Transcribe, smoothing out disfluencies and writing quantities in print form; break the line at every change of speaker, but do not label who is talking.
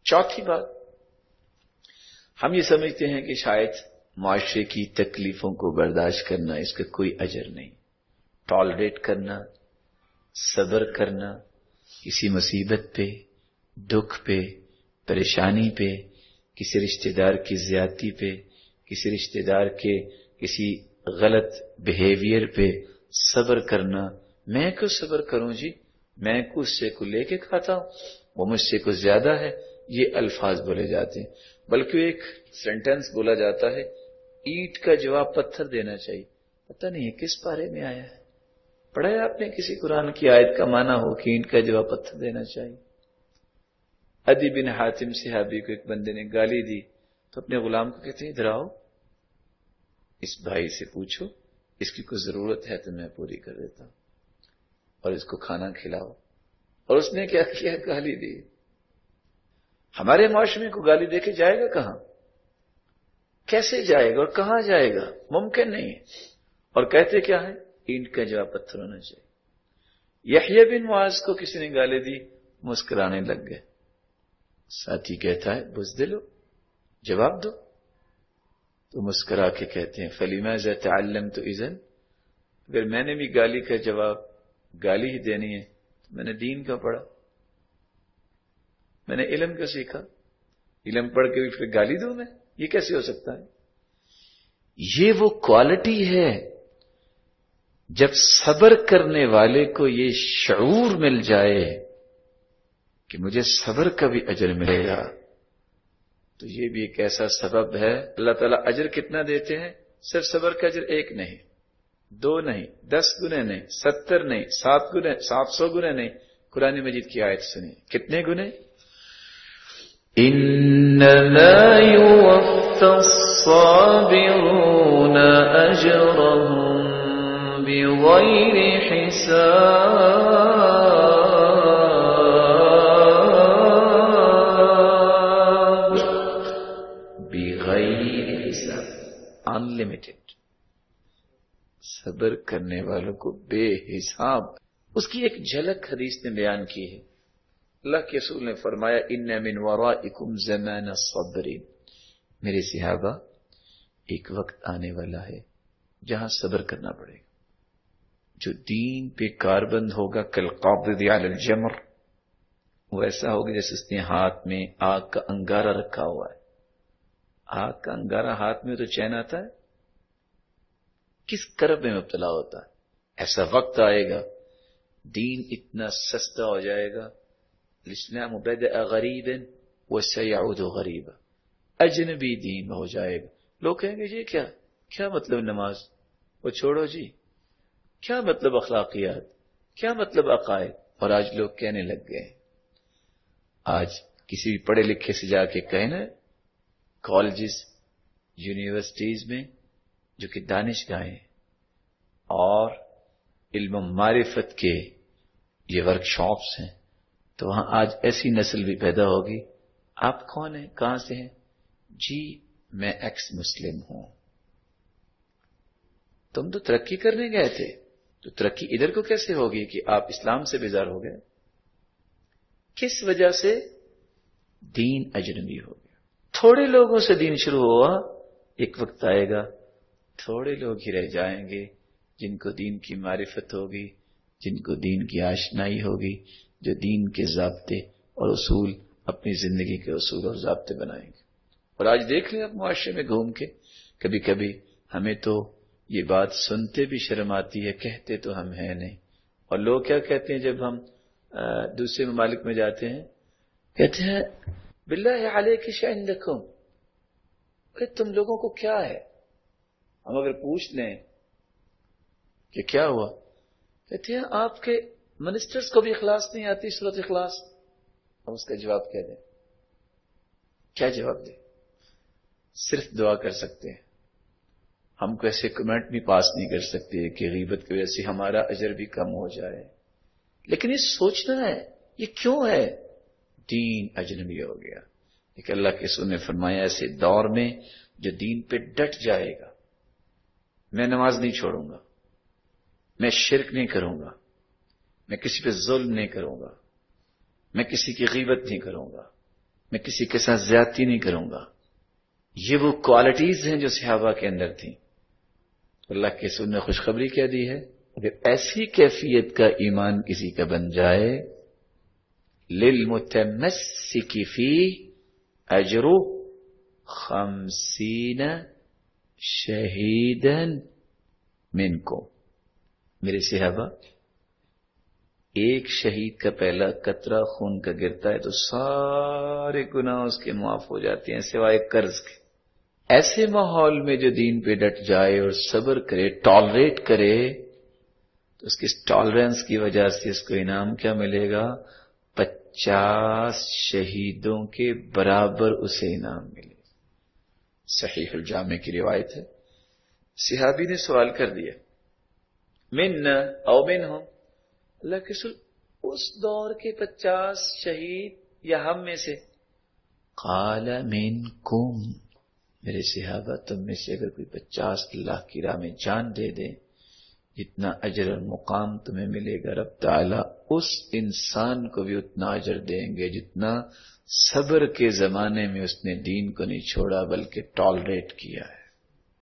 چوتھی بات، ہم یہ سمجھتے ہیں کہ شاید معاشرے کی تکلیفوں کو برداشت کرنا اس کا کوئی اجر نہیں، ٹالریٹ کرنا، صبر کرنا، کسی مصیبت پہ، دکھ پہ، پریشانی پہ، کسی رشتہ دار کی زیادتی پہ، کسی رشتہ دار کے کسی غلط بیہیویئر پہ صبر کرنا. میں کیوں صبر کروں جی، میں کو اس سے کو لے کے کھاتا ہوں، وہ مجھ سے کو زیادہ ہے. یہ الفاظ بولے جاتے ہیں. بلکہ ایک سینٹنس بولا جاتا ہے، اینٹ کا جواب پتھر دینا چاہیے. پتہ نہیں ہے کس بارے میں آیا ہے، پڑھا ہے آپ نے کسی قرآن کی آیت کا معنی ہو کہ اینٹ کا جواب پتھر دینا چاہیے؟ عدی بن حاتم صحابی کو ایک بندے نے گالی دی تو اپنے غلام کو کہتے ہیں ادھر آؤ، اس بھائی سے پوچھو، اس کی کوئی ضرورت ہے تو میں پوری کر دیتا ہوں، اور اس کو کھانا کھلاؤ. اور اس نے کیا کیا؟ گالی دی. ہمارے معاشرے میں کو گالی دے کے جائے گا کہاں؟ کیسے جائے گا اور کہاں جائے گا؟ ممکن نہیں ہے. اور کہتے کیا ہے؟ اینٹ کا جواب پتھر ہونا چاہیے. یحییٰ بن معاذ کو کسی نے گالی دی، مسکرانے لگ گئے. ساتھی کہتا ہے بزدلو، جواب دو. تو مسکرا کے کہتے ہیں فَلِمَاذَا تَعَلَّمْتُ إِذًا، اگر میں نے بھی گالی کا جواب گالی ہی دینی ہے تو میں نے دین کا پڑھا، میں نے علم کا سیکھا. علم پڑھ کے بھی پھر گالی دوں میں؟ یہ کیسے ہو سکتا ہے؟ یہ وہ کوالٹی ہے جب صبر کرنے والے کو یہ شعور مل جائے کہ مجھے صبر کا بھی اجر ملے گا، تو یہ بھی ایک ایسا سبب ہے. اللہ تعالیٰ اجر کتنا دیتے ہیں؟ صرف صبر کا اجر 1 نہیں، 2 نہیں، 10 گنے نہیں، 70 نہیں، 7 گنے، 700 گنے نہیں. قرآن مجید کی آیت سنیں، کتنے گنے؟
انما يوفى الصابرون اجرهم بغير حساب.
بغیر حساب، انلمیٹڈ. صبر کرنے والوں کو بے حساب. اس کی ایک جھلک حدیث نے بیان کی ہے. اللہ کے رسول نے فرمایا ان من ورائکم زمان الصبر، میرے صحابہ ایک وقت آنے والا ہے جہاں صبر کرنا پڑے گا. جو دین پہ کاربند ہوگا کالقابض علی الجمر، وہ ایسا ہوگا جیسے اس نے ہاتھ میں آگ کا انگارہ رکھا ہوا ہے. آگ کا انگارہ ہاتھ میں تو چین آتا ہے، کس کرب میں مبتلا ہوتا ہے. ایسا وقت آئے گا دین اتنا سستا ہو جائے گا. الاسلام بدأ غریبا وسيعود غریبا، اجنبی دین ہو جائے گا. لوگ کہیں گے جی کیا مطلب نماز، وہ چھوڑو جی، کیا مطلب اخلاقیات، کیا مطلب عقائد. اور آج لوگ کہنے لگ گئے، آج کسی بھی پڑھے لکھے سے جا کے کہنا کالجز یونیورسٹیز میں جو کہ دانشگاہیں اور علم و معرفت کے یہ ورک شاپس ہیں، تو وہاں آج ایسی نسل بھی پیدا ہوگی. آپ کون ہیں، کہاں سے ہیں؟ جی میں ایکس مسلم ہوں. تم تو ترقی کرنے گئے تھے، تو ترقی ادھر کو کیسے ہوگی کہ آپ اسلام سے بیزار ہو گئے؟ کس وجہ سے؟ دین اجنبی ہو گیا. تھوڑے لوگوں سے دین شروع ہوا، ایک وقت آئے گا تھوڑے لوگ ہی رہ جائیں گے جن کو دین کی معرفت ہوگی، جن کو دین کی آشنائی ہوگی، جو دین کے ضابطے اور اصول اپنی زندگی کے اصول اور ضابطے بنائیں گے. اور آج دیکھ لیں آپ معاشرے میں گھوم کے، کبھی کبھی ہمیں تو یہ بات سنتے بھی شرم آتی ہے، کہتے تو ہم ہیں نہیں. اور لوگ کیا کہتے ہیں جب ہم دوسرے ممالک میں جاتے ہیں، کہتے ہیں باللہ علیک ايش عندکم، تم لوگوں کو کیا ہے؟ ہم اگر پوچھ لیں کہ کیا ہوا، کہتے ہیں آپ کے منسٹرز کو بھی اخلاص نہیں آتی، سورۃ اخلاص. ہم اس کا جواب کیا دیں؟ کیا جواب دیں؟ صرف دعا کر سکتے ہیں. ہم کو ایسے کمنٹ بھی پاس نہیں کر سکتے کہ غیبت کی وجہ سے ہمارا اجر بھی کم ہو جائے. لیکن یہ سوچنا ہے یہ کیوں ہے؟ دین اجنبی ہو گیا. لیکن اللہ کے رسول نے فرمایا ایسے دور میں جو دین پہ ڈٹ جائے گا، میں نماز نہیں چھوڑوں گا، میں شرک نہیں کروں گا، میں کسی پہ ظلم نہیں کروں گا، میں کسی کی غیبت نہیں کروں گا، میں کسی کے ساتھ زیادتی نہیں کروں گا. یہ وہ کوالٹیز ہیں جو صحابہ کے اندر تھیں. اللہ کے رسول نے خوشخبری کیا دی ہے، اگر ایسی کیفیت کا ایمان کسی کا بن جائے، للمتمسک فی اجر 50 شہیدا منکم. میرے صحابہ، ایک شہید کا پہلا قطرہ خون کا گرتا ہے تو سارے گناہ اس کے معاف ہو جاتے ہیں سوائے قرض کے. ایسے ماحول میں جو دین پہ ڈٹ جائے اور صبر کرے، ٹالریٹ کرے، تو اس کی ٹالرنس کی وجہ سے اس کو انعام کیا ملے گا؟ 50 شہیدوں کے برابر اسے انعام ملے. صحیح الجامع کی روایت ہے. صحابی نے سوال کر دیا، من او منہم، اللہ کے رسول اس دور کے 50 شہید یا ہم میں سے؟ قال منکم، میرے صحابہ تم میں سے اگر کوئی 50 اللہ کی راہ میں جان دے دے، جتنا اجر اور مقام تمہیں ملے گا رب تعالیٰ اس انسان کو بھی اتنا اجر دیں گے جتنا صبر کے زمانے میں اس نے دین کو نہیں چھوڑا بلکہ ٹالریٹ کیا ہے.